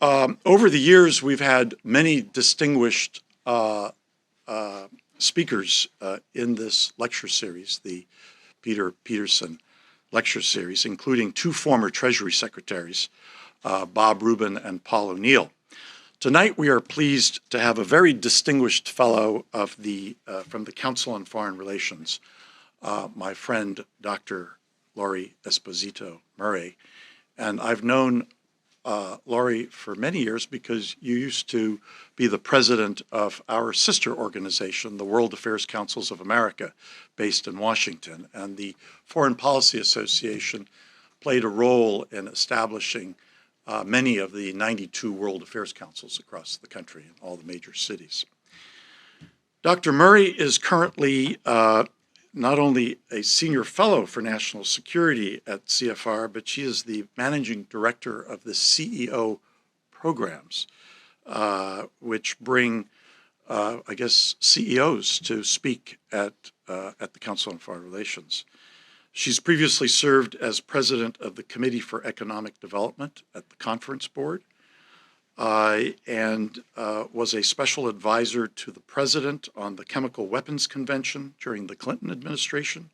over the years, we've had many distinguished speakers in this lecture series, the Peterson lecture series, including two former Treasury Secretaries, Bob Rubin and Paul O'Neill. Tonight, we are pleased to have a very distinguished fellow of from the Council on Foreign Relations, my friend, Dr. Laurie Esposito Murray. And I've known Laurie for many years because you used to be the president of our sister organization, the World Affairs Councils of America, based in Washington. And the Foreign Policy Association played a role in establishing many of the 92 World Affairs Councils across the country in all the major cities. Dr. Murray is currently not only a senior fellow for national security at CFR, but she is the managing director of the CEO programs, which bring, I guess, CEOs to speak at the Council on Foreign Relations. She's previously served as president of the Committee for Economic Development at the Conference Board, and was a special advisor to the president on the Chemical Weapons Convention during the Clinton administration.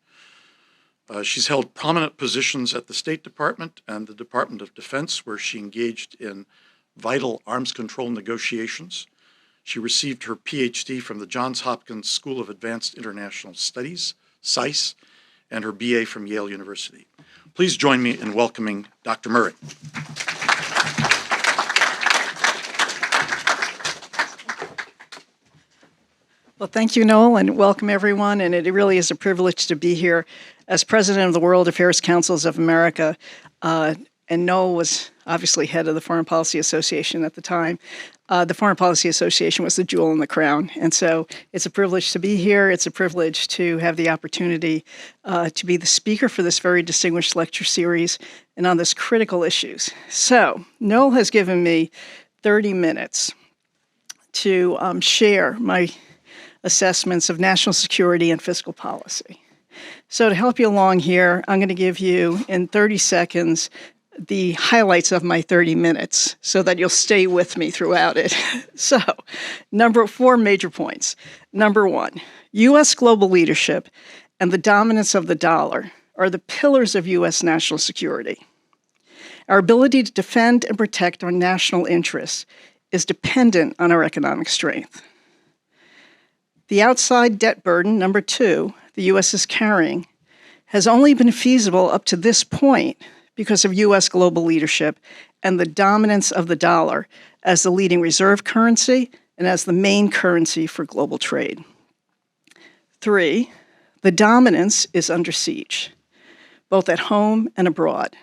She's held prominent positions at the State Department and the Department of Defense, where she engaged in vital arms control negotiations. She received her PhD from the Johns Hopkins School of Advanced International Studies, SAIS, and her BA from Yale University. Please join me in welcoming Dr. Murray. Well, thank you, Noel, and welcome everyone. And it really is a privilege to be here as president of the World Affairs Councils of America. And Noel was obviously head of the Foreign Policy Association at the time. The Foreign Policy Association was the jewel in the crown. And so it's a privilege to be here. It's a privilege to have the opportunity to be the speaker for this very distinguished lecture series and on this critical issues. So Noel has given me 30 minutes to share my assessments of national security and fiscal policy. So to help you along here, I'm going to give you in 30 seconds the highlights of my 30 minutes so that you'll stay with me throughout it. So, 4 major points. Number 1, U.S. global leadership and the dominance of the dollar are the pillars of U.S. national security. Our ability to defend and protect our national interests is dependent on our economic strength. The outside debt burden, number 2, the U.S. is carrying, has only been feasible up to this point because of U.S. global leadership and the dominance of the dollar as the leading reserve currency and as the main currency for global trade. 3, the dominance is under siege, both at home and abroad.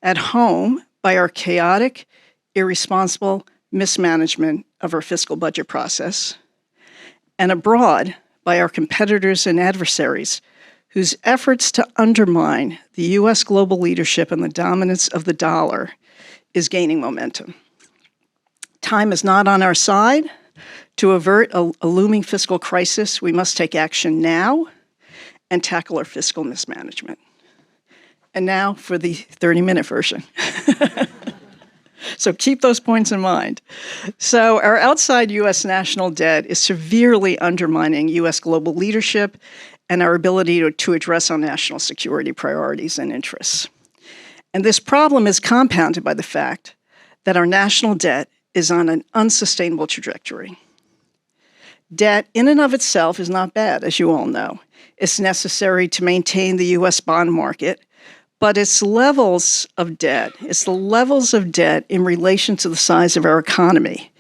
At home, by our chaotic, irresponsible mismanagement of our fiscal budget process, and abroad by our competitors and adversaries whose efforts to undermine the U.S. global leadership and the dominance of the dollar is gaining momentum. Time is not on our side. To avert a looming fiscal crisis, we must take action now and tackle our fiscal mismanagement. And now for the 30-minute version. So keep those points in mind. So our outside U.S. national debt is severely undermining U.S. global leadership and our ability to address our national security priorities and interests. And this problem is compounded by the fact that our national debt is on an unsustainable trajectory. Debt in and of itself is not bad, as you all know. It's necessary to maintain the U.S. bond market, but it's the levels of debt in relation to the size of our economy,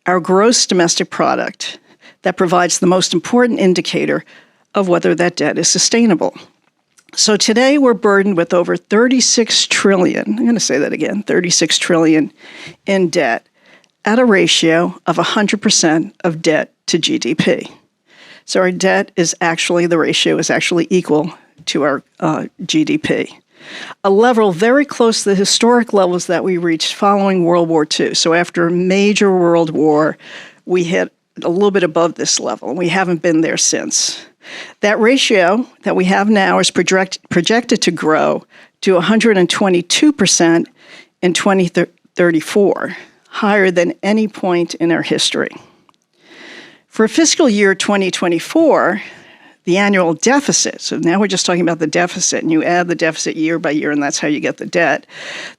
our gross domestic product, that provides the most important indicator of whether that debt is sustainable. So today we're burdened with over 36 trillion, I'm going to say that again, 36 trillion in debt at a ratio of 100% of debt to GDP. So our debt the ratio is actually equal to our GDP. A level very close to the historic levels that we reached following World War II. So after a major world war, we hit a little bit above this level, and we haven't been there since. That ratio that we have now is projected to grow to 122% in 2034. higher than any point in our history. For fiscal year 2024, the annual deficit, so now we're just talking about the deficit, and you add the deficit year by year, and that's how you get the debt.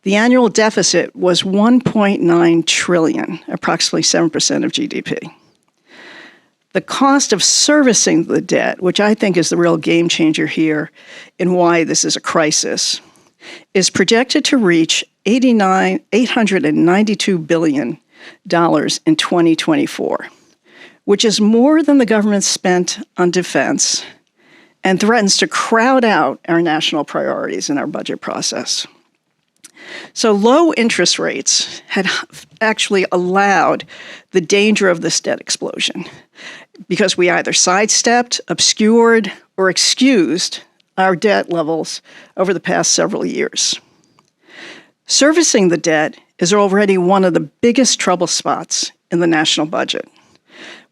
The annual deficit was $1.9 trillion, approximately 7% of GDP. The cost of servicing the debt, which I think is the real game changer here in why this is a crisis, is projected to reach $892 billion in 2024. Which is more than the government spent on defense and threatens to crowd out our national priorities in our budget process. So low interest rates had actually allowed the danger of this debt explosion because we either sidestepped, obscured, or excused our debt levels over the past several years. Servicing the debt is already one of the biggest trouble spots in the national budget,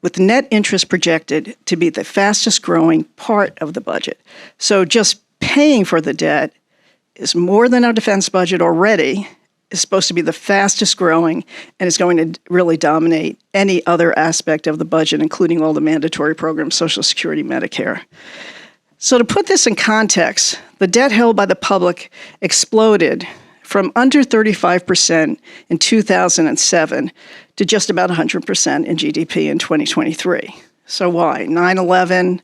with net interest projected to be the fastest growing part of the budget. So just paying for the debt is more than our defense budget already, is supposed to be the fastest growing, and is going to really dominate any other aspect of the budget, including all the mandatory programs, Social Security, Medicare. So to put this in context, the debt held by the public exploded from under 35% in 2007 to just about 100% in GDP in 2023. So why? 9/11,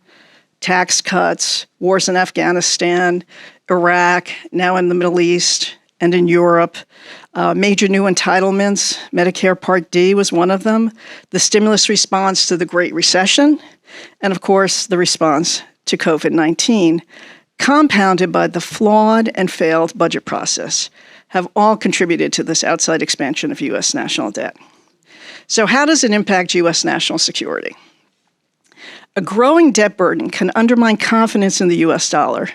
tax cuts, wars in Afghanistan, Iraq, now in the Middle East and in Europe, major new entitlements. Medicare Part D was one of them, the stimulus response to the Great Recession, and of course, the response to COVID-19, compounded by the flawed and failed budget process, have all contributed to this outside expansion of U.S. national debt. So how does it impact U.S. national security? A growing debt burden can undermine confidence in the U.S. dollar,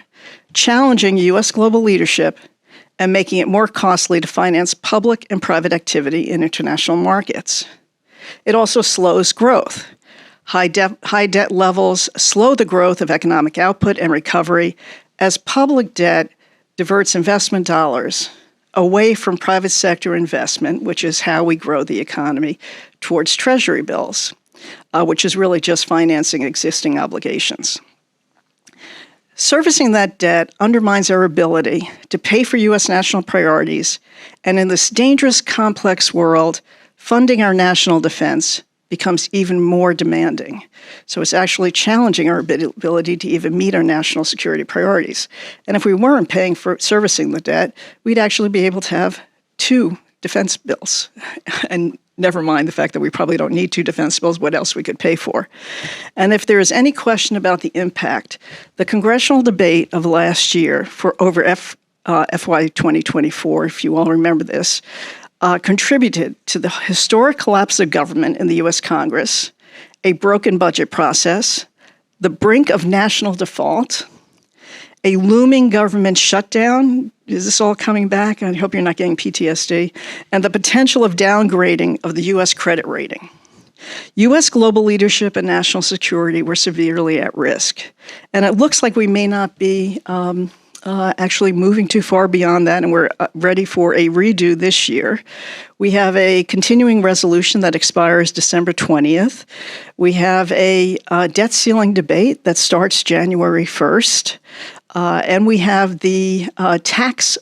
challenging U.S. global leadership and making it more costly to finance public and private activity in international markets. It also slows growth. High debt levels slow the growth of economic output and recovery as public debt diverts investment dollars away from private sector investment, which is how we grow the economy, towards treasury bills, which is really just financing existing obligations. Servicing that debt undermines our ability to pay for U.S. national priorities, and in this dangerous, complex world, funding our national defense becomes even more demanding. So it's actually challenging our ability to even meet our national security priorities. And if we weren't paying for servicing the debt, we'd actually be able to have 2 defense bills. And never mind the fact that we probably don't need 2 defense bills, what else we could pay for. And if there is any question about the impact, the congressional debate of last year for over FY 2024, if you all remember this, contributed to the historic collapse of government in the U.S. Congress, a broken budget process, the brink of national default, a looming government shutdown. Is this all coming back? I hope you're not getting PTSD. And the potential of downgrading of the U.S. credit rating. U.S. global leadership and national security were severely at risk. And it looks like we may not be actually moving too far beyond that, and we're ready for a redo this year. We have a continuing resolution that expires December 20th. We have a debt ceiling debate that starts January 1st. And we have the tax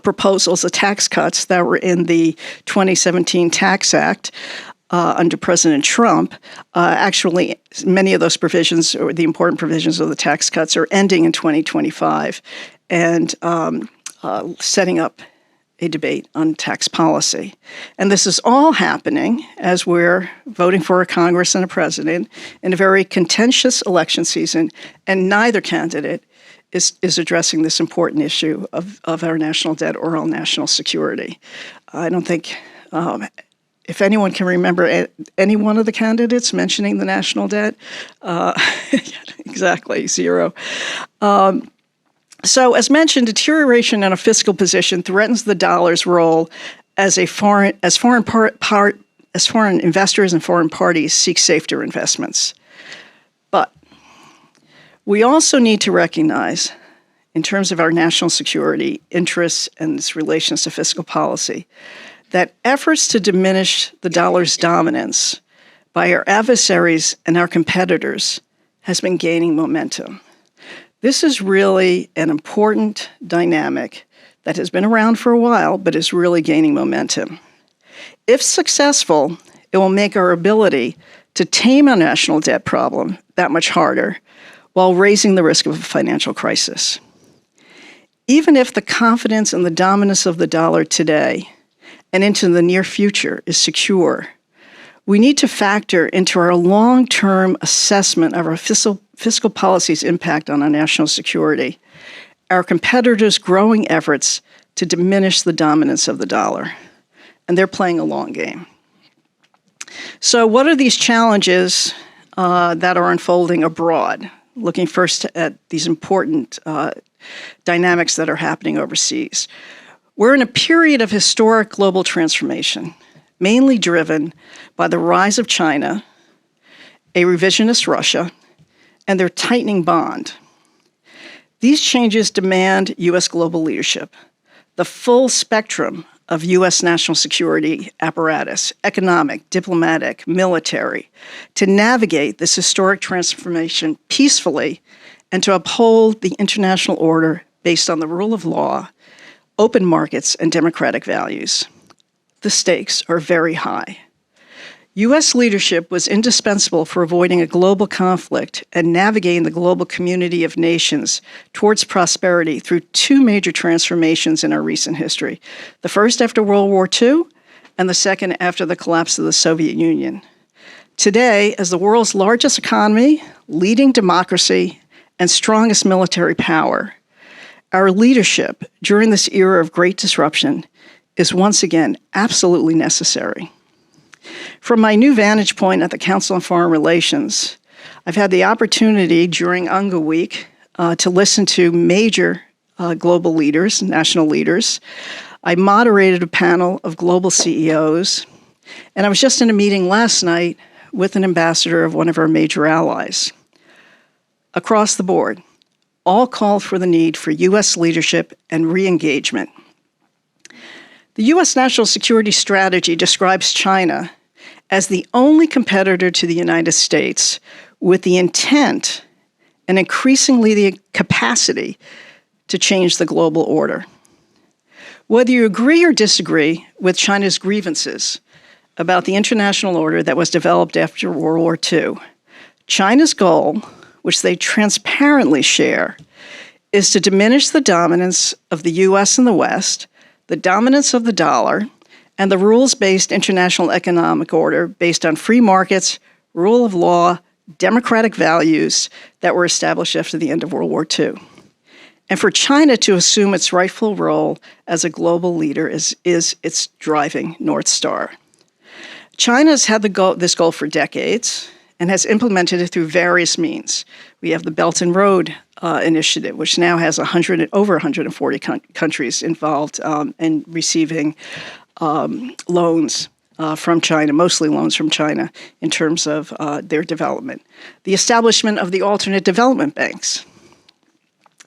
proposals, the tax cuts that were in the 2017 Tax Act under President Trump. Actually, many of those provisions, or the important provisions of the tax cuts, are ending in 2025 and setting up a debate on tax policy. And this is all happening as we're voting for a Congress and a president in a very contentious election season, and neither candidate is addressing this important issue of our national debt or our national security. I don't think, if anyone can remember any one of the candidates mentioning the national debt, exactly, 0. So, as mentioned, deterioration in a fiscal position threatens the dollar's role as foreign investors and foreign parties seek safer investments. But we also need to recognize, in terms of our national security interests and its relations to fiscal policy, that efforts to diminish the dollar's dominance by our adversaries and our competitors has been gaining momentum. This is really an important dynamic that has been around for a while, but is really gaining momentum. If successful, it will make our ability to tame our national debt problem that much harder, while raising the risk of a financial crisis. Even if the confidence in the dominance of the dollar today and into the near future is secure, we need to factor into our long-term assessment of our fiscal policy's impact on our national security, our competitors' growing efforts to diminish the dominance of the dollar. And they're playing a long game. So what are these challenges that are unfolding abroad? Looking first at these important dynamics that are happening overseas. We're in a period of historic global transformation, mainly driven by the rise of China, a revisionist Russia, and their tightening bond. These changes demand U.S. global leadership, the full spectrum of U.S. national security apparatus, economic, diplomatic, military, to navigate this historic transformation peacefully and to uphold the international order based on the rule of law, open markets, and democratic values. The stakes are very high. U.S. leadership was indispensable for avoiding a global conflict and navigating the global community of nations towards prosperity through two major transformations in our recent history. The first after World War II, and the second after the collapse of the Soviet Union. Today, as the world's largest economy, leading democracy, and strongest military power, our leadership during this era of great disruption is once again absolutely necessary. From my new vantage point at the Council on Foreign Relations, I've had the opportunity during UNGA Week to listen to major global leaders, national leaders. I moderated a panel of global CEOs, and I was just in a meeting last night with an ambassador of one of our major allies. Across the board, all call for the need for U.S. leadership and re-engagement. The U.S. national security strategy describes China as the only competitor to the United States with the intent and increasingly the capacity to change the global order. Whether you agree or disagree with China's grievances about the international order that was developed after World War II, China's goal, which they transparently share, is to diminish the dominance of the U.S. and the West, the dominance of the dollar, and the rules-based international economic order based on free markets, rule of law, democratic values that were established after the end of World War II. And for China to assume its rightful role as a global leader is its driving North Star. China's had this goal for decades and has implemented it through various means. We have the Belt and Road Initiative, which now has over 140 countries involved in receiving loans from China, mostly loans from China, in terms of their development. The establishment of the alternate development banks,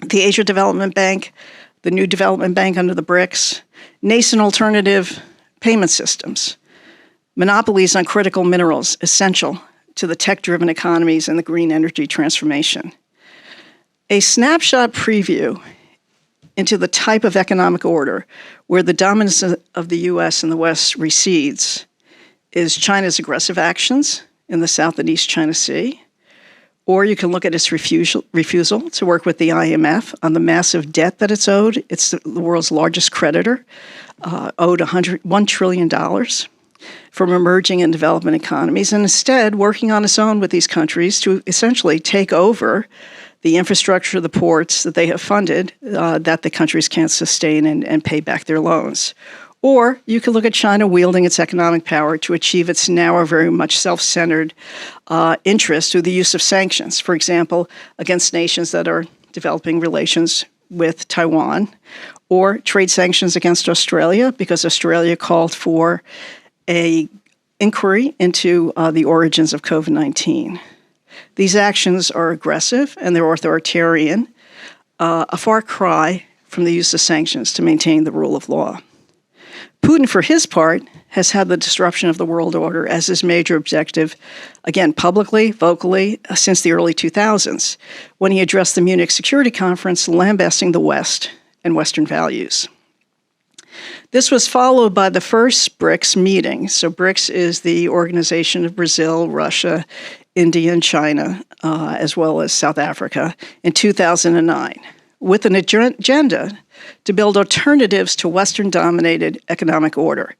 the Asia Development Bank, the new development bank under the BRICS, nascent alternative payment systems, monopolies on critical minerals essential to the tech-driven economies and the green energy transformation. A snapshot preview into the type of economic order where the dominance of the U.S. and the West recedes is China's aggressive actions in the South and East China Sea, or you can look at its refusal to work with the IMF on the massive debt that it's owed. It's the world's largest creditor, owed $1 trillion from emerging and developing economies, and instead working on its own with these countries to essentially take over the infrastructure, the ports that they have funded that the countries can't sustain and pay back their loans. Or you could look at China wielding its economic power to achieve its now very much self-centered interest through the use of sanctions, for example, against nations that are developing relations with Taiwan, or trade sanctions against Australia because Australia called for an inquiry into the origins of COVID-19. These actions are aggressive and they're authoritarian, a far cry from the use of sanctions to maintain the rule of law. Putin, for his part, has had the disruption of the world order as his major objective, again, publicly, vocally, since the early 2000s, when he addressed the Munich Security Conference lambasting the West and Western values. This was followed by the first BRICS meeting. So BRICS is the organization of Brazil, Russia, India, and China, as well as South Africa, in 2009, with an agenda to build alternatives to Western-dominated economic order.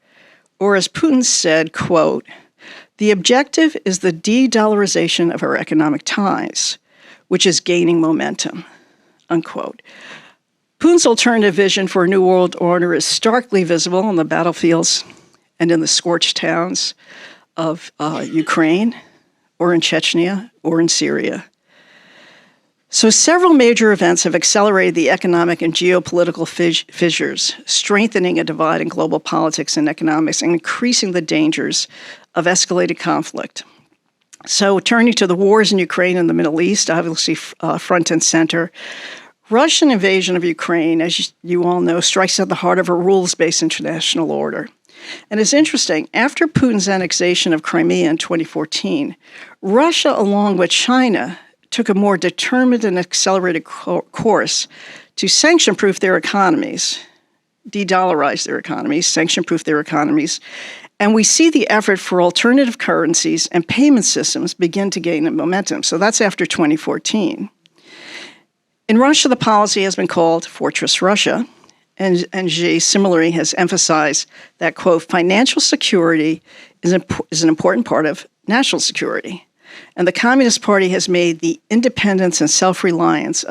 Or as Putin said, quote, "The objective is the de-dollarization of our economic ties, which is gaining momentum," unquote. Putin's alternative vision for a new world order is starkly visible on the battlefields and in the scorched towns of Ukraine, or in Chechnya, or in Syria. So several major events have accelerated the economic and geopolitical fissures, strengthening a divide in global politics and economics and increasing the dangers of escalated conflict. So turning to the wars in Ukraine and the Middle East, obviously front and center, Russian invasion of Ukraine, as you all know, strikes at the heart of a rules-based international order. And it's interesting, after Putin's annexation of Crimea in 2014, Russia, along with China, took a more determined and accelerated course to sanction-proof their economies, de-dollarize their economies, sanction-proof their economies, and we see the effort for alternative currencies and payment systems begin to gain momentum. So that's after 2014. In Russia, the policy has been called Fortress Russia, and Xi similarly has emphasized that, quote, financial security is an important part of national security. And the Communist Party has made the independence and self-reliance,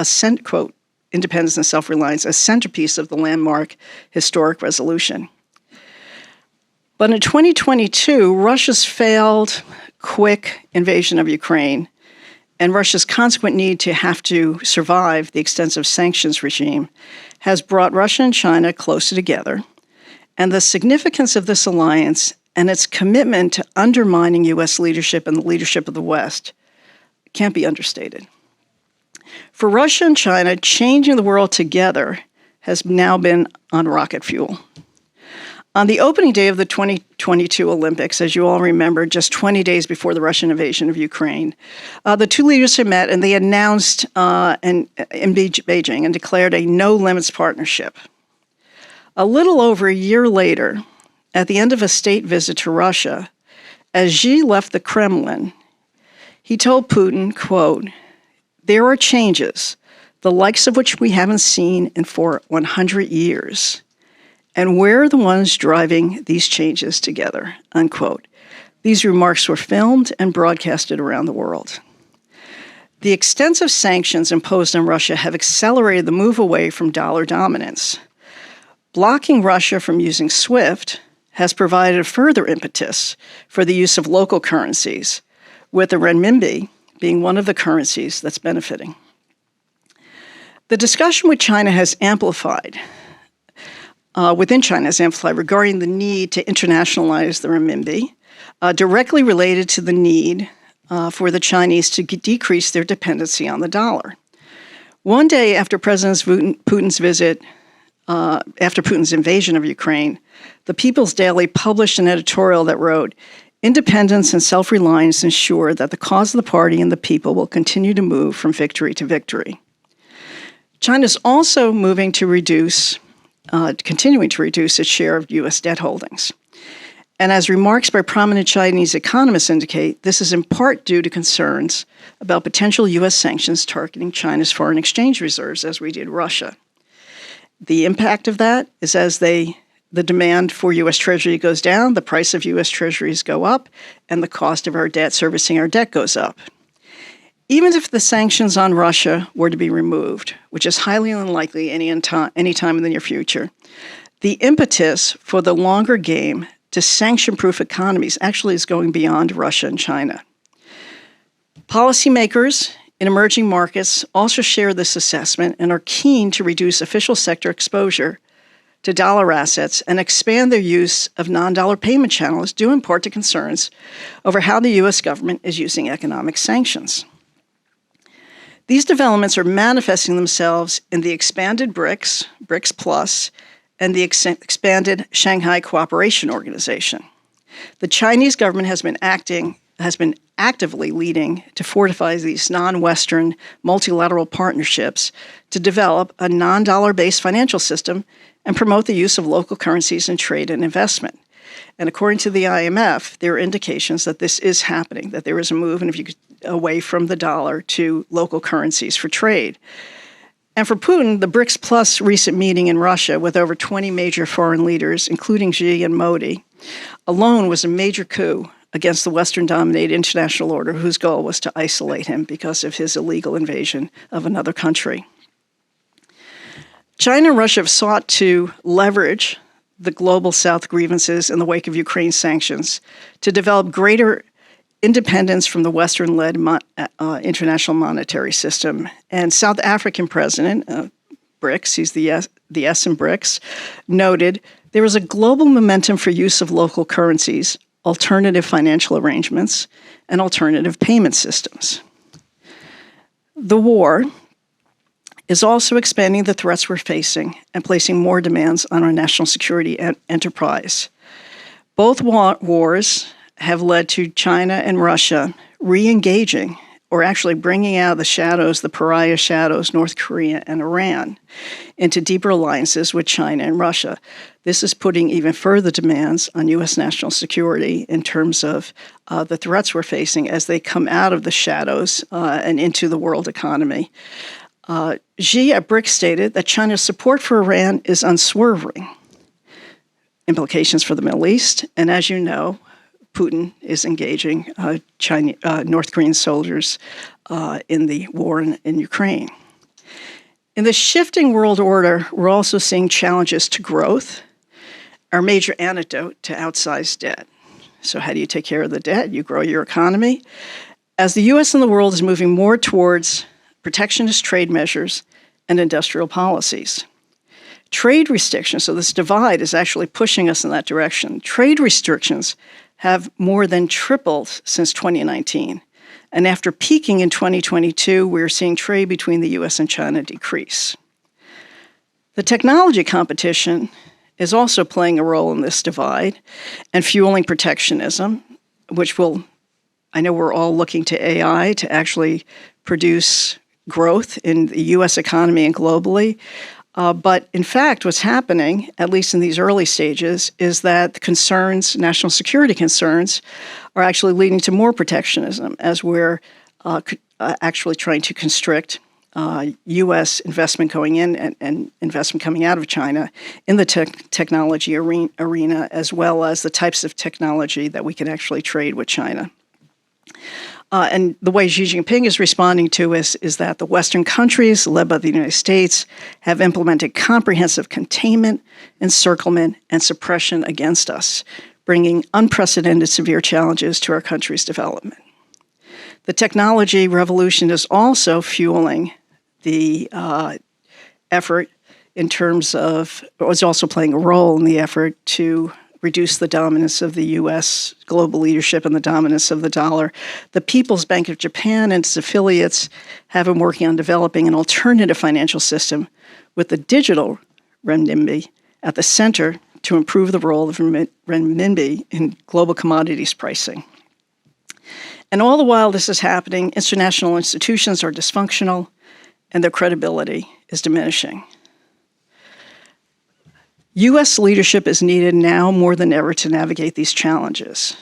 quote, independence and self-reliance, a centerpiece of the landmark historic resolution. But in 2022, Russia's failed, quick invasion of Ukraine and Russia's consequent need to have to survive the extensive sanctions regime has brought Russia and China closer together, and the significance of this alliance and its commitment to undermining U.S. leadership and the leadership of the West can't be understated. For Russia and China, changing the world together has now been on rocket fuel. On the opening day of the 2022 Olympics, as you all remember, just 20 days before the Russian invasion of Ukraine, the two leaders had met and they announced in Beijing and declared a no-limits partnership. A little over a year later, at the end of a state visit to Russia, as Xi left the Kremlin, he told Putin, quote, "There are changes, the likes of which we haven't seen in for 100 years. And we're the ones driving these changes together," unquote. These remarks were filmed and broadcasted around the world. The extensive sanctions imposed on Russia have accelerated the move away from dollar dominance. Blocking Russia from using SWIFT has provided a further impetus for the use of local currencies, with the renminbi being one of the currencies that's benefiting. The discussion with China has amplified. Within China has amplified regarding the need to internationalize the renminbi, directly related to the need for the Chinese to decrease their dependency on the dollar. One day after President Putin's visit, after Putin's invasion of Ukraine, the People's Daily published an editorial that wrote, "Independence and self-reliance ensure that the cause of the party and the people will continue to move from victory to victory." China's also continuing to reduce its share of U.S. debt holdings. And as remarks by prominent Chinese economists indicate, this is in part due to concerns about potential U.S. sanctions targeting China's foreign exchange reserves, as we did Russia. The impact of that is as the demand for U.S. Treasury goes down, the price of U.S. Treasuries go up, and the cost of our debt, servicing our debt, goes up. Even if the sanctions on Russia were to be removed, which is highly unlikely any time in the near future, the impetus for the longer game to sanction-proof economies actually is going beyond Russia and China. Policymakers in emerging markets also share this assessment and are keen to reduce official sector exposure to dollar assets and expand their use of non-dollar payment channels, due in part to concerns over how the U.S. government is using economic sanctions. These developments are manifesting themselves in the expanded BRICS, BRICS Plus, and the expanded Shanghai Cooperation Organization. The Chinese government has been actively leading to fortify these non-Western multilateral partnerships to develop a non-dollar-based financial system and promote the use of local currencies in trade and investment. And according to the IMF, there are indications that this is happening, that there is a move away from the dollar to local currencies for trade. And for Putin, the BRICS Plus recent meeting in Russia with over 20 major foreign leaders, including Xi and Modi, alone was a major coup against the Western-dominated international order, whose goal was to isolate him because of his illegal invasion of another country. China and Russia have sought to leverage the global South grievances in the wake of Ukraine sanctions to develop greater independence from the Western-led international monetary system. And South African president, BRICS, he's the S in BRICS, noted there is a global momentum for use of local currencies, alternative financial arrangements, and alternative payment systems. The war is also expanding the threats we're facing and placing more demands on our national security enterprise. Both wars have led to China and Russia re-engaging, or actually bringing out of the shadows, the pariah shadows, North Korea and Iran, into deeper alliances with China and Russia. This is putting even further demands on U.S. national security in terms of the threats we're facing as they come out of the shadows and into the world economy. Xi at BRICS stated that China's support for Iran is unswerving. Implications for the Middle East, and as you know, Putin is engaging North Korean soldiers in the war in Ukraine. In the shifting world order, we're also seeing challenges to growth, our major antidote to outsized debt. So how do you take care of the debt? You grow your economy. As the U.S. and the world is moving more towards protectionist trade measures and industrial policies. Trade restrictions, so this divide is actually pushing us in that direction. Trade restrictions have more than tripled since 2019. And after peaking in 2022, we're seeing trade between the U.S. and China decrease. The technology competition is also playing a role in this divide and fueling protectionism, which I know we're all looking to AI to actually produce growth in the U.S. economy and globally. But in fact, what's happening, at least in these early stages, is that the concerns, national security concerns, are actually leading to more protectionism as we're actually trying to constrict U.S. investment going in and investment coming out of China in the technology arena, as well as the types of technology that we can actually trade with China. And the way Xi Jinping is responding to is that the Western countries, led by the United States, have implemented comprehensive containment, encirclement, and suppression against us, bringing unprecedented severe challenges to our country's development. The technology revolution is also fueling the effort in terms of, or is also playing a role in the effort to reduce the dominance of the U.S. global leadership and the dominance of the dollar. The People's Bank of Japan and its affiliates have been working on developing an alternative financial system with the digital renminbi at the center to improve the role of renminbi in global commodities pricing. And all the while this is happening, international institutions are dysfunctional and their credibility is diminishing. U.S. leadership is needed now more than ever to navigate these challenges.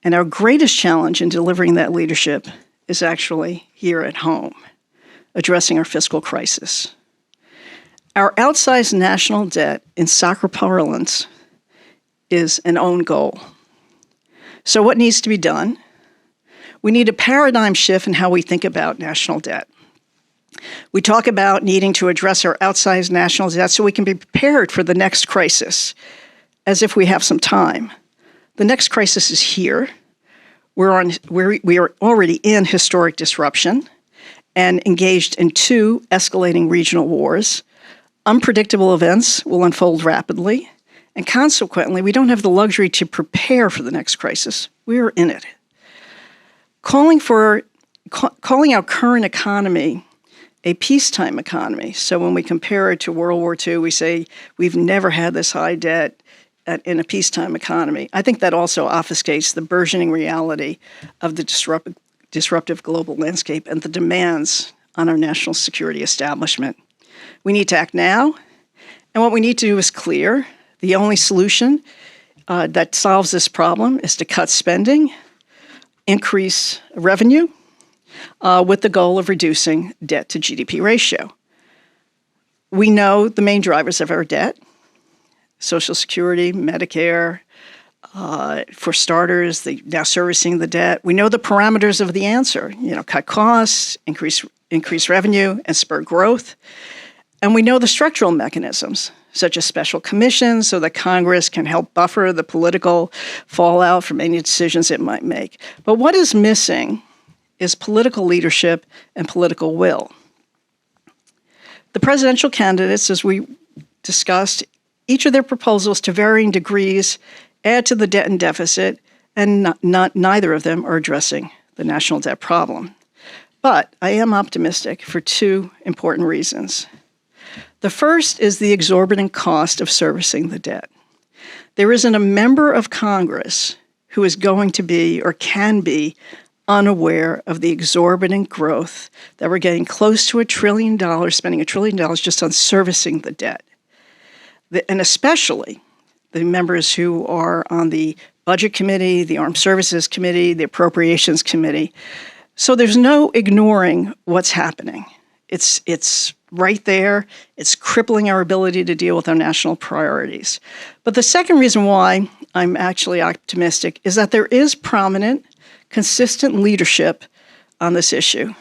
And our greatest challenge in delivering that leadership is actually here at home, addressing our fiscal crisis. Our outsized national debt, in soccer parlance, is an own goal. So what needs to be done? We need a paradigm shift in how we think about national debt. We talk about needing to address our outsized national debt so we can be prepared for the next crisis, as if we have some time. The next crisis is here. We are already in historic disruption and engaged in 2 escalating regional wars. Unpredictable events will unfold rapidly, and consequently, we don't have the luxury to prepare for the next crisis. We are in it. Calling our current economy a peacetime economy. So when we compare it to World War II, we say we've never had this high debt in a peacetime economy. I think that also obfuscates the burgeoning reality of the disruptive global landscape and the demands on our national security establishment. We need to act now, and what we need to do is clear. The only solution that solves this problem is to cut spending, increase revenue, with the goal of reducing debt to GDP ratio. We know the main drivers of our debt: Social Security, Medicare, for starters, now servicing the debt. We know the parameters of the answer, cut costs, increase revenue, and spur growth. And we know the structural mechanisms, such as special commissions, so that Congress can help buffer the political fallout from any decisions it might make. But what is missing is political leadership and political will. The presidential candidates, as we discussed, each of their proposals to varying degrees add to the debt and deficit, and neither of them are addressing the national debt problem. But I am optimistic for two important reasons. The first is the exorbitant cost of servicing the debt. There isn't a member of Congress who is going to be or can be unaware of the exorbitant growth that we're getting close to $1 trillion, spending $1 trillion just on servicing the debt. And especially the members who are on the Budget Committee, the Armed Services Committee, the Appropriations Committee. So there's no ignoring what's happening. It's right there. It's crippling our ability to deal with our national priorities. But the second reason why I'm actually optimistic is that there is prominent, consistent leadership on this issue,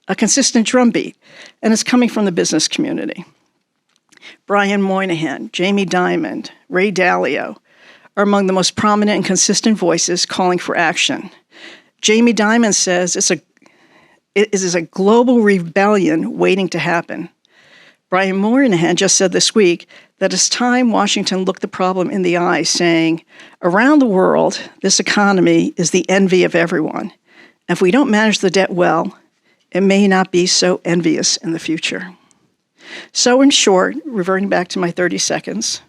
a consistent drumbeat, and it's coming from the business community. Brian Moynihan, Jamie Dimon, Ray Dalio are among the most prominent and consistent voices calling for action. Jamie Dimon says it is a global rebellion waiting to happen. Brian Moynihan just said this week that it's time Washington looked the problem in the eye, saying, around the world, this economy is the envy of everyone. And if we don't manage the debt well, it may not be so envious in the future. So in short, reverting back to my 30 seconds,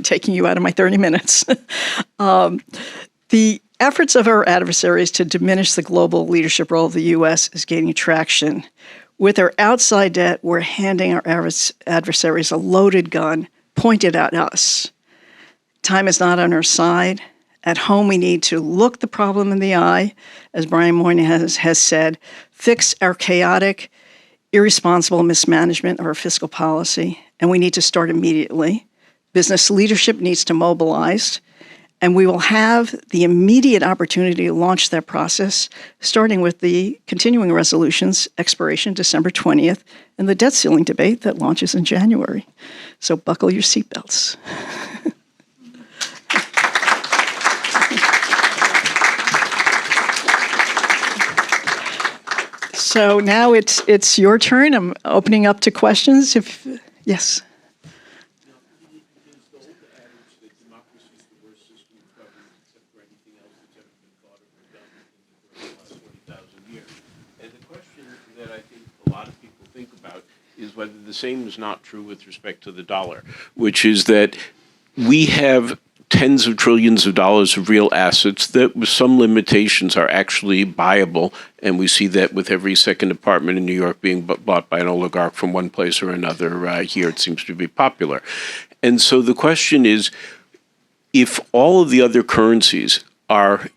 taking you out of my 30 minutes, the efforts of our adversaries to diminish the global leadership role of the U.S. is gaining traction. With our outside debt, we're handing our adversaries a loaded gun pointed at us. Time is not on our side. At home, we need to look the problem in the eye, as Brian Moynihan has said, fix our chaotic, irresponsible mismanagement of our fiscal policy, and we need to start immediately. Business leadership needs to mobilize, and we will have the immediate opportunity to launch that process, starting with the continuing resolutions expiration December 20th and the debt ceiling debate that launches in January. So buckle your seatbelts. So now it's your turn. I'm opening up to questions. Yes. Is whether the same is not true with respect to the dollar, which is that we have tens of trillions of dollars of real assets that with some limitations are actually buyable, and we see that with every second apartment in New York being bought by an oligarch from one place or another. Here it seems to be popular. And so the question is, if all of the other currencies are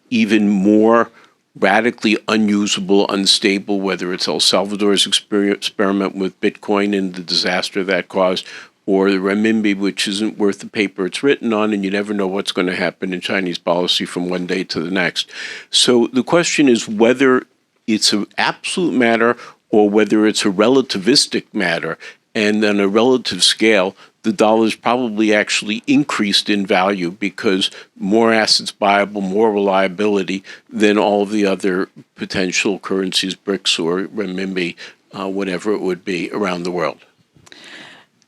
even more radically unusable, unstable, whether it's El Salvador's experiment with Bitcoin and the disaster that caused, or the renminbi, which isn't worth the paper it's written on, and you never know what's going to happen in Chinese policy from one day to the next. So the question is whether it's an absolute matter or whether it's a relativistic matter, and on a relative scale, the dollar's probably actually increased in value because more assets buyable, more reliability than all of the other potential currencies, BRICS or renminbi, whatever it would be around the world.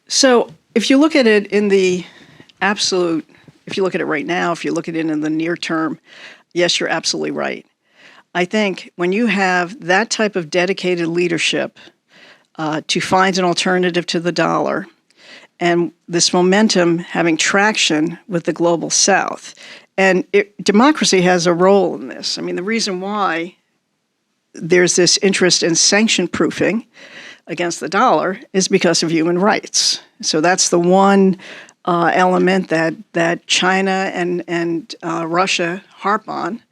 So if you look at it in the absolute, if you look at it right now, if you look at it in the near term, yes, you're absolutely right. I think when you have that type of dedicated leadership to find an alternative to the dollar, and this momentum having traction with the global South. And democracy has a role in this. I mean, the reason why there's this interest in sanction proofing against the dollar is because of human rights. So that's the one element that China and Russia harp on,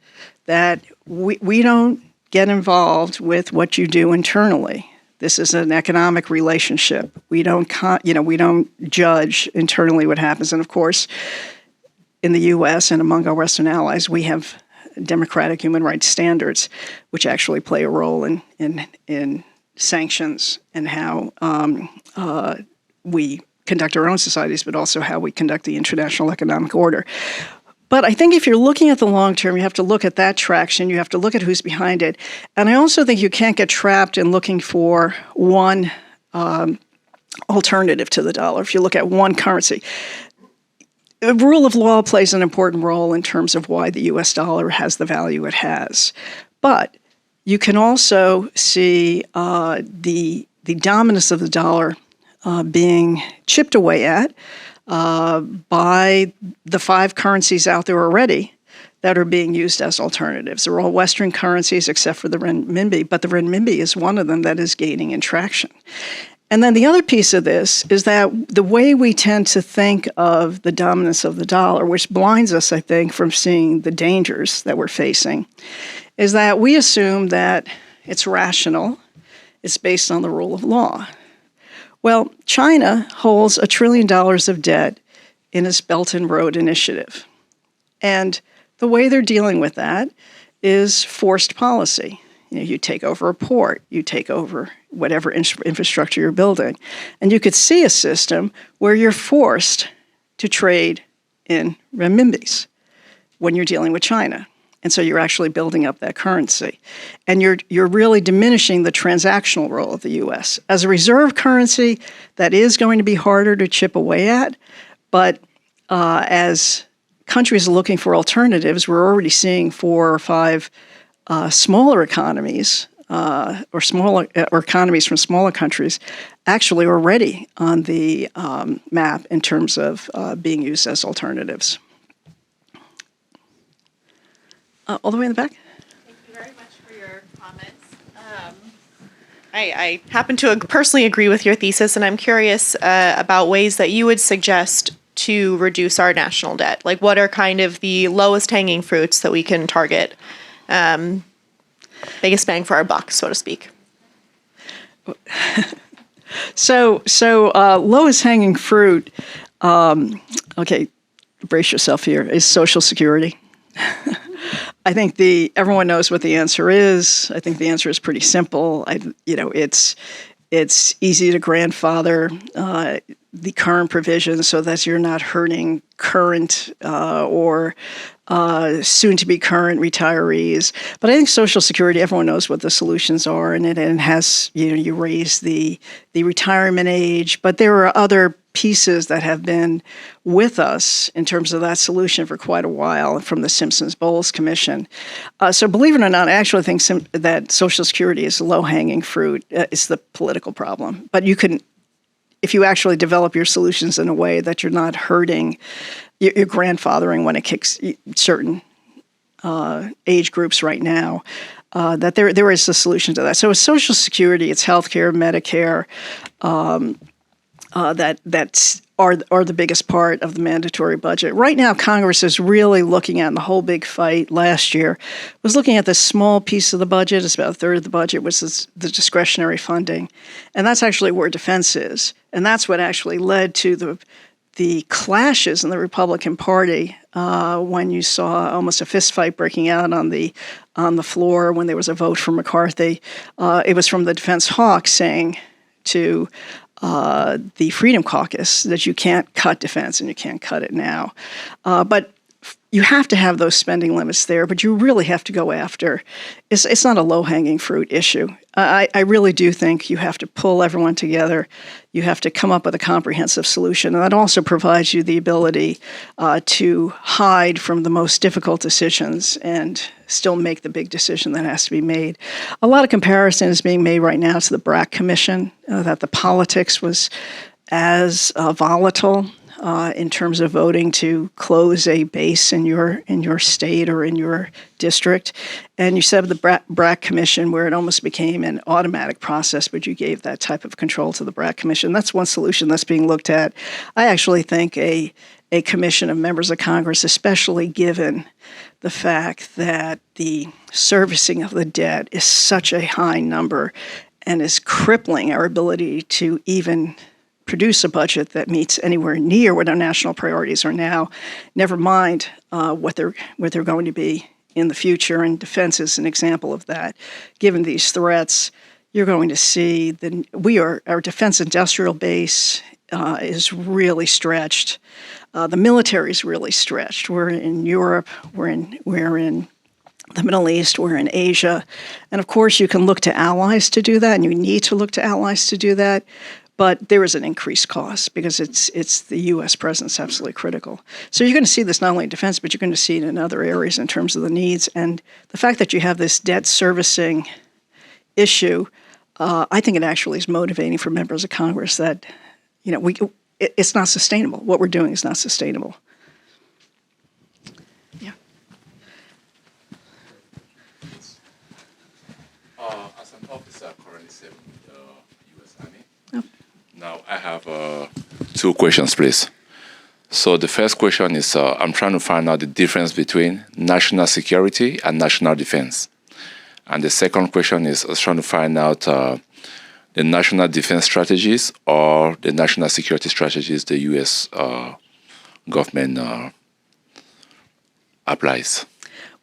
that we don't get involved with what you do internally. This is an economic relationship. We don't judge internally what happens. And of course, in the U.S. and among our Western allies, we have democratic human rights standards, which actually play a role in sanctions and how we conduct our own societies, but also how we conduct the international economic order. But I think if you're looking at the long term, you have to look at that traction. You have to look at who's behind it. And I also think you can't get trapped in looking for one alternative to the dollar. If you look at one currency, the rule of law plays an important role in terms of why the U.S. dollar has the value it has. But you can also see the dominance of the dollar being chipped away at by the 5 currencies out there already that are being used as alternatives. They're all Western currencies except for the renminbi, but the renminbi is one of them that is gaining in traction. And then the other piece of this is that the way we tend to think of the dominance of the dollar, which blinds us, I think, from seeing the dangers that we're facing, is that we assume that it's rational, it's based on the rule of law. Well, China holds $1 trillion of debt in its Belt and Road Initiative. And the way they're dealing with that is forced policy. You take over a port, you take over whatever infrastructure you're building. And you could see a system where you're forced to trade in renminbis when you're dealing with China. And so you're actually building up that currency. And you're really diminishing the transactional role of the U.S. As a reserve currency, that is going to be harder to chip away at. But as countries are looking for alternatives, we're already seeing 4 or 5 smaller economies or economies from smaller countries actually already on the map in terms of being used as alternatives. All the way in the back. Thank you very much for your comments. I happen to personally agree with your thesis, and I'm curious about ways that you would suggest to reduce our national debt. Like, what are kind of the lowest hanging fruits that we can target? Biggest bang for our buck, so to speak. So lowest hanging fruit, okay, brace yourself here, is Social Security. I think everyone knows what the answer is. I think the answer is pretty simple. It's easy to grandfather the current provisions so that you're not hurting current or soon-to-be current retirees. But I think Social Security, everyone knows what the solutions are, and it has, you raise the retirement age, but there are other pieces that have been with us in terms of that solution for quite a while from the Simpson-Bowles Commission. So believe it or not, I actually think that Social Security is low-hanging fruit. It's the political problem. But you can, if you actually develop your solutions in a way that you're not hurting, you're grandfathering when it kicks certain age groups right now, that there is a solution to that. So it's Social Security, it's healthcare, Medicare, that are the biggest part of the mandatory budget. Right now, Congress is really looking at, and the whole big fight last year was looking at this small piece of the budget. It's about a third of the budget, which is the discretionary funding. And that's actually where defense is. And that's what actually led to the clashes in the Republican Party when you saw almost a fist fight breaking out on the floor when there was a vote for McCarthy. It was from the defense hawks saying to the Freedom Caucus that you can't cut defense and you can't cut it now. But you have to have those spending limits there, but you really have to go after. It's not a low-hanging fruit issue. I really do think you have to pull everyone together. You have to come up with a comprehensive solution, and that also provides you the ability to hide from the most difficult decisions and still make the big decision that has to be made. A lot of comparison is being made right now to the BRAC Commission, that the politics was as volatile in terms of voting to close a base in your state or in your district. And you set up the BRAC Commission where it almost became an automatic process, but you gave that type of control to the BRAC Commission. That's one solution that's being looked at. I actually think a commission of members of Congress, especially given the fact that the servicing of the debt is such a high number and is crippling our ability to even produce a budget that meets anywhere near what our national priorities are now, never mind what they're going to be in the future. And defense is an example of that. Given these threats, you're going to see our defense industrial base is really stretched. The military is really stretched. We're in Europe. We're in the Middle East. We're in Asia, and of course, you can look to allies to do that, and you need to look to allies to do that. But there is an increased cost because it's the U.S. presence absolutely critical. So you're going to see this not only in defense, but you're going to see it in other areas in terms of the needs. And the fact that you have this debt servicing issue, I think it actually is motivating for members of Congress that, it's not sustainable. What we're doing is not sustainable. Yeah. As an officer currently serving the U.S. Army, now I have two questions, please. So the first question is, I'm trying to find out the difference between national security and national defense. And the second question is, I was trying to find out the national defense strategies or the national security strategies the U.S. Government applies.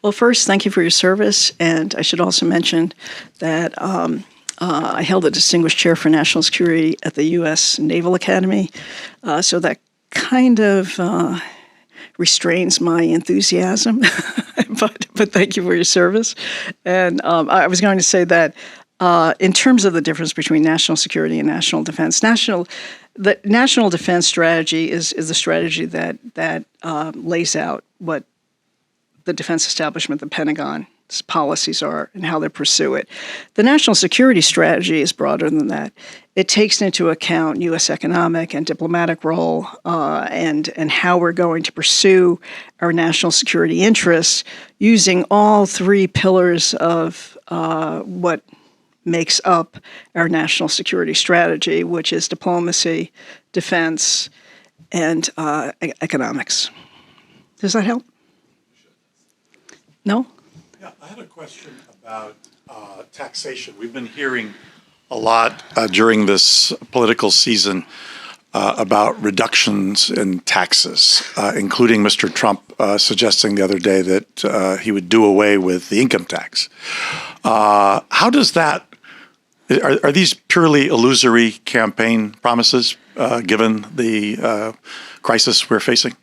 Well, first, thank you for your service. And I should also mention that I held a distinguished chair for national security at the U.S. Naval Academy. So that kind of restrains my enthusiasm. but thank you for your service. And I was going to say that in terms of the difference between national security and national defense, the national defense strategy is the strategy that lays out what the defense establishment, the Pentagon's policies are and how they pursue it. The national security strategy is broader than that. It takes into account U.S. economic and diplomatic role and how we're going to pursue our national security interests using all three pillars of what makes up our national security strategy, which is diplomacy, defense, and economics. Does that help? No? Yeah, I had a question about taxation. We've been hearing a lot during this political season about reductions in taxes, including Mr. Trump suggesting the other day that he would do away with the income tax. How does that, are these purely illusory campaign promises given the crisis we're facing?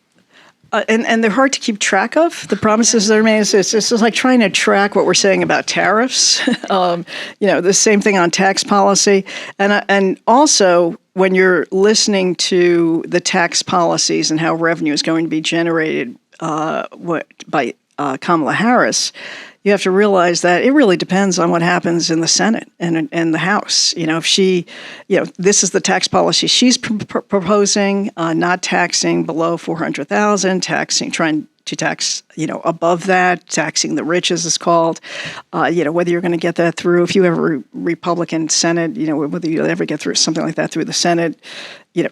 And they're hard to keep track of. The promises that are made, it's just like trying to track what we're saying about tariffs. The same thing on tax policy. And also, when you're listening to the tax policies and how revenue is going to be generated by Kamala Harris, you have to realize that it really depends on what happens in the Senate and the House. If she, this is the tax policy she's proposing, not taxing below $400,000, trying to tax, above that, taxing the rich, as it's called. Whether you're going to get that through, if you have a Republican Senate, whether you'll ever get through something like that through the Senate.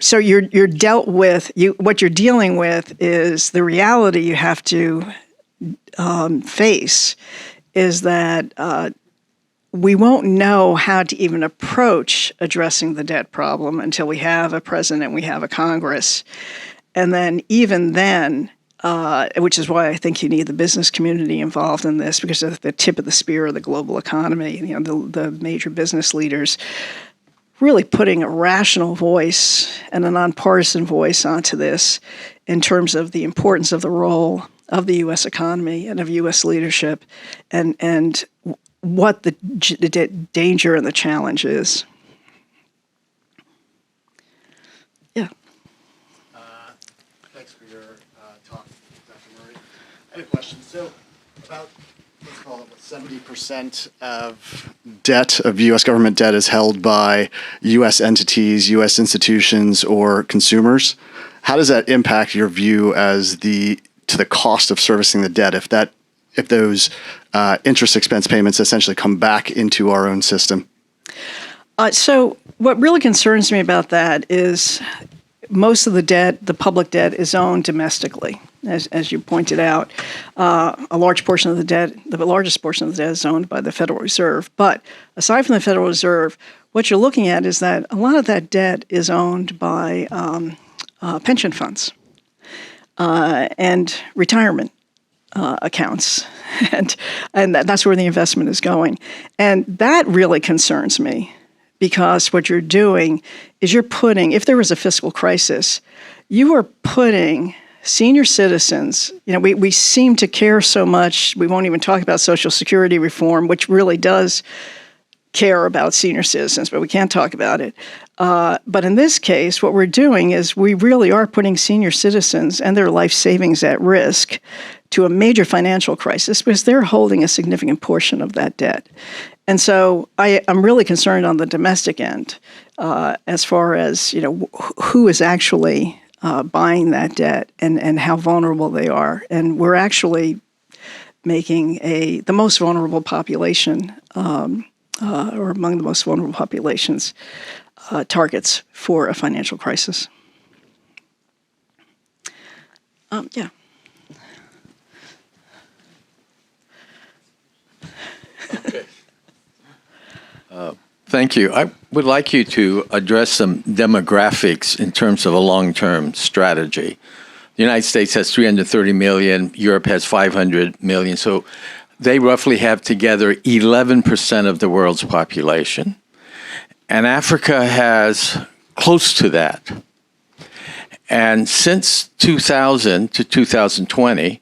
So you're dealt with. What you're dealing with is the reality you have to face is that we won't know how to even approach addressing the debt problem until we have a president, we have a Congress. And then even then, which is why I think you need the business community involved in this, because they're the tip of the spear of the global economy, the major business leaders really putting a rational voice and a nonpartisan voice onto this in terms of the importance of the role of the U.S. economy and of U.S. leadership, and what the danger and the challenge is. Yeah. Thanks for your talk, Dr. Murray. I have a question. So about, let's call it, 70% of debt, of U.S. government debt, is held by U.S. entities, U.S. institutions, or consumers. How does that impact your view as to the cost of servicing the debt if those interest expense payments essentially come back into our own system? So what really concerns me about that is most of the debt, the public debt, is owned domestically, as you pointed out. A large portion of the debt, the largest portion of the debt, is owned by the Federal Reserve. But aside from the Federal Reserve, what you're looking at is that a lot of that debt is owned by pension funds and retirement accounts, and that's where the investment is going. And that really concerns me, because what you're doing is you're putting, if there was a fiscal crisis, you are putting senior citizens, we seem to care so much, we won't even talk about Social Security reform, which really does care about senior citizens, but we can't talk about it. But in this case, what we're doing is we really are putting senior citizens and their life savings at risk to a major financial crisis, because they're holding a significant portion of that debt. And so I'm really concerned on the domestic end as far as who is actually buying that debt and how vulnerable they are. And we're actually making the most vulnerable population, or among the most vulnerable populations, targets for a financial crisis. Yeah. Okay. Thank you. I would like you to address some demographics in terms of a long-term strategy. The United States has 330 million, Europe has 500 million, so they roughly have together 11% of the world's population. And Africa has close to that. And since 2000 to 2020,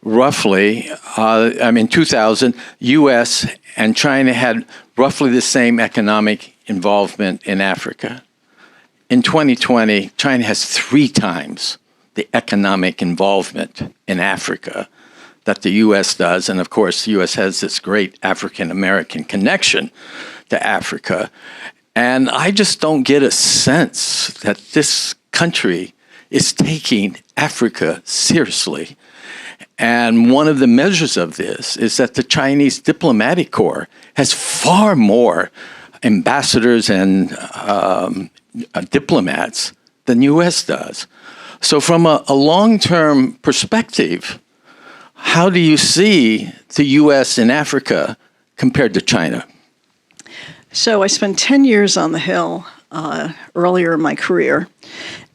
roughly, 2000, U.S. and China had roughly the same economic involvement in Africa. In 2020, China has 3 times the economic involvement in Africa that the U.S. does. And of course, the U.S. has this great African-American connection to Africa. And I just don't get a sense that this country is taking Africa seriously. And one of the measures of this is that the Chinese diplomatic corps has far more ambassadors and diplomats than the U.S. does. So from a long-term perspective, how do you see the U.S. in Africa compared to China? So I spent 10 years on the Hill earlier in my career,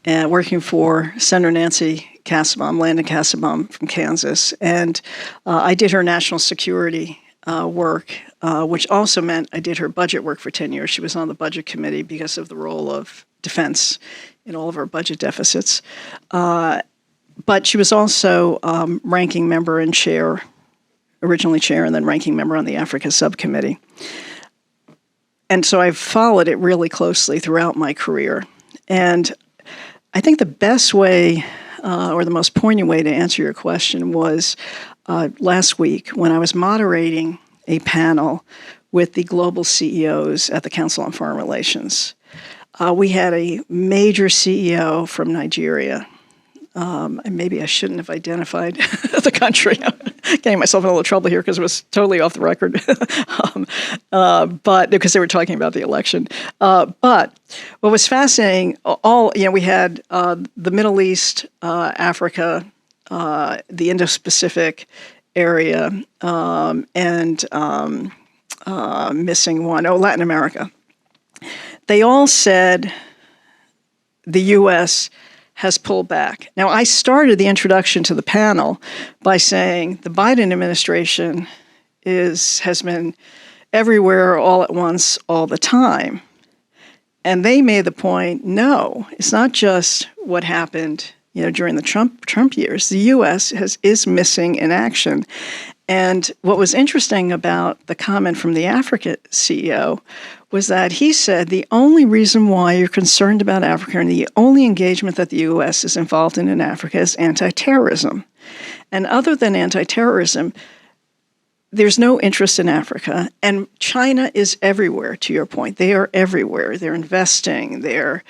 working for Senator Nancy Kassebaum, Landon Kassebaum from Kansas. And I did her national security work, which also meant I did her budget work for 10 years. She was on the budget committee because of the role of defense in all of our budget deficits. But she was also ranking member and chair, originally chair and then ranking member on the Africa subcommittee. And so I've followed it really closely throughout my career. And I think the best way, or the most poignant way to answer your question was last week when I was moderating a panel with the global CEOs at the Council on Foreign Relations. We had a major CEO from Nigeria. Maybe I shouldn't have identified the country. I'm getting myself in a little trouble here because it was totally off the record. But because they were talking about the election. But what was fascinating, we had the Middle East, Africa, the Indo-Pacific area, and missing one, Latin America. They all said the U.S. has pulled back. Now, I started the introduction to the panel by saying the Biden administration has been everywhere all at once all the time. And they made the point, no, it's not just what happened during the Trump years, the U.S. is missing in action. And what was interesting about the comment from the Africa CEO was that he said the only reason why you're concerned about Africa and the only engagement that the U.S. is involved in Africa is anti-terrorism. And other than anti-terrorism, there's no interest in Africa. And China is everywhere, to your point. They are everywhere. They're investing. They're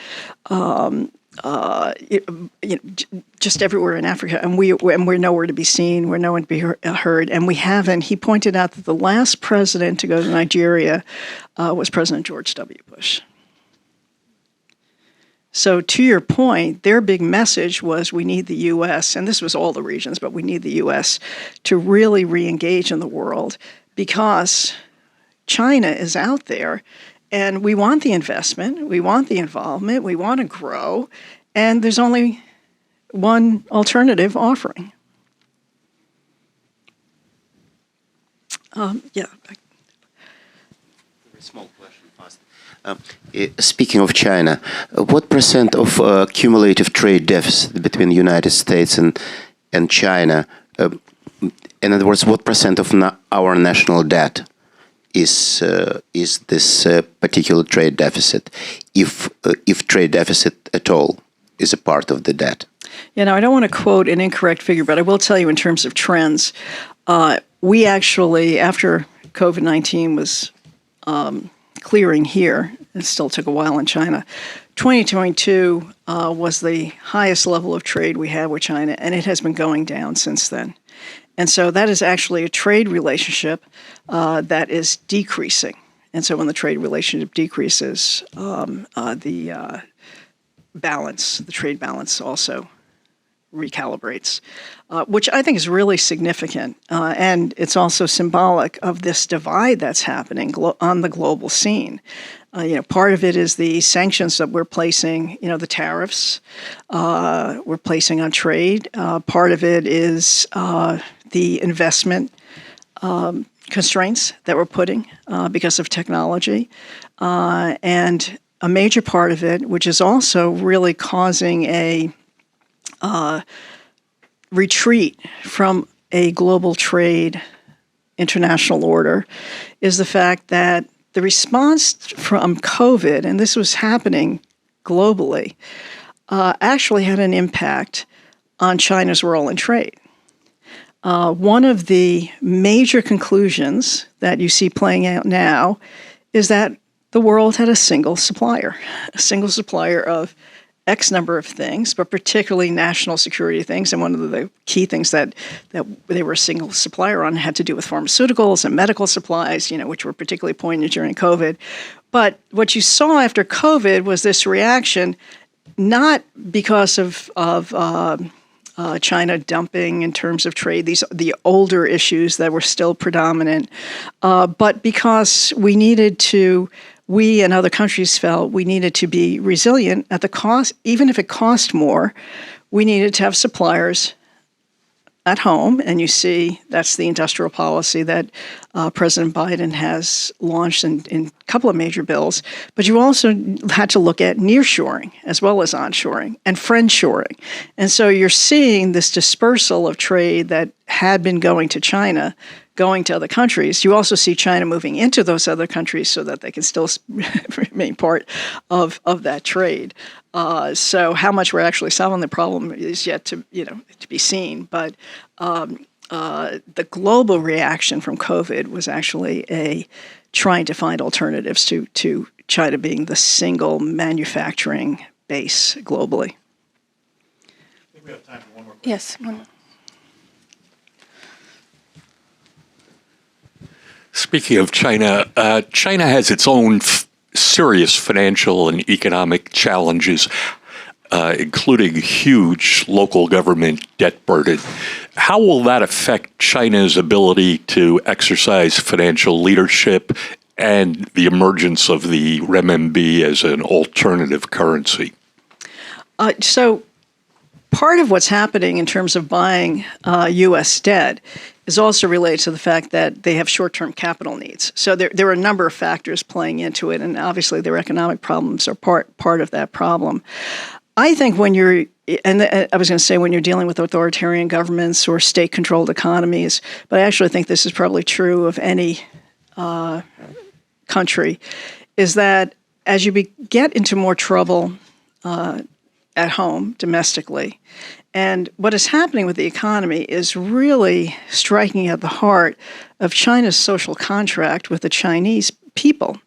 just everywhere in Africa. And we're nowhere to be seen. We're nowhere to be heard. And we haven't. He pointed out that the last president to go to Nigeria was President George W. Bush. So to your point, their big message was we need the U.S., and this was all the regions, but we need the U.S. to really re-engage in the world because China is out there, and we want the investment, we want the involvement, we want to grow, and there's only one alternative offering. Very small question first. Speaking of China, what percent of cumulative trade deficit between the United States and China, in other words, what percent of our national debt is this particular trade deficit, if trade deficit at all is a part of the debt? I don't want to quote an incorrect figure, but I will tell you in terms of trends, we actually, after COVID-19 was clearing here, it still took a while in China, 2022 was the highest level of trade we had with China, and it has been going down since then. And so that is actually a trade relationship that is decreasing. And so when the trade relationship decreases, the trade balance also recalibrates, which I think is really significant. And it's also symbolic of this divide that's happening on the global scene. Part of it is the sanctions that we're placing, the tariffs we're placing on trade. Part of it is the investment constraints that we're putting because of technology. And a major part of it, which is also really causing a retreat from a global trade international order, is the fact that the response from COVID, and this was happening globally, actually had an impact on China's role in trade. One of the major conclusions that you see playing out now is that the world had a single supplier of X number of things, but particularly national security things. And one of the key things that they were a single supplier on had to do with pharmaceuticals and medical supplies, which were particularly poignant during COVID. But what you saw after COVID was this reaction, not because of China dumping in terms of trade, the older issues that were still predominant, but because we and other countries felt we needed to be resilient at the cost, even if it cost more, we needed to have suppliers at home. And you see that's the industrial policy that President Biden has launched in a couple of major bills. But you also had to look at nearshoring as well as onshoring and friendshoring. And so you're seeing this dispersal of trade that had been going to China going to other countries. You also see China moving into those other countries so that they can still remain part of that trade. So how much we're actually solving the problem is yet to be seen. But the global reaction from COVID was actually trying to find alternatives to China being the single manufacturing base globally. I think we have time for one more question. Yes. Speaking of China, China has its own serious financial and economic challenges, including huge local government debt burden. How will that affect China's ability to exercise financial leadership and the emergence of the renminbi as an alternative currency? So part of what's happening in terms of buying U.S. debt is also related to the fact that they have short-term capital needs. So there are a number of factors playing into it, and obviously their economic problems are part of that problem. I think when you're, and I was going to say when you're dealing with authoritarian governments or state-controlled economies, but I actually think this is probably true of any country, is that as you get into more trouble at home, domestically, and what is happening with the economy is really striking at the heart of China's social contract with the Chinese people,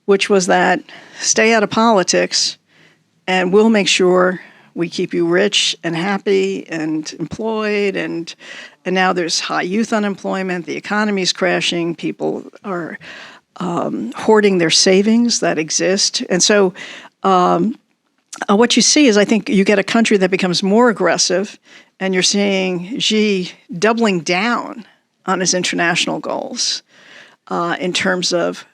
which was that stay out of politics and we'll make sure we keep you rich and happy and employed, and now there's high youth unemployment, the economy's crashing, people are hoarding their savings that exist. And so what you see is, I think you get a country that becomes more aggressive, and you're seeing Xi doubling down on his international goals in terms of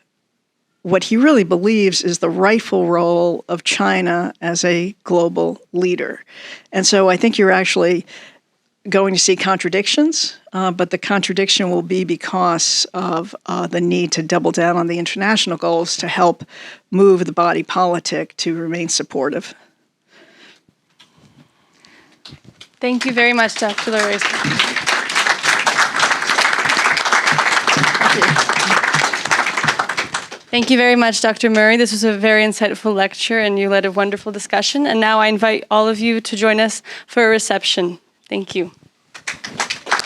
what he really believes is the rightful role of China as a global leader. And so I think you're actually going to see contradictions, but the contradiction will be because of the need to double down on the international goals to help move the body politic to remain supportive. Thank you very much, Dr. Lewis. Thank you very much, Dr. Murray. This was a very insightful lecture, and you led a wonderful discussion. And now I invite all of you to join us for a reception. Thank you.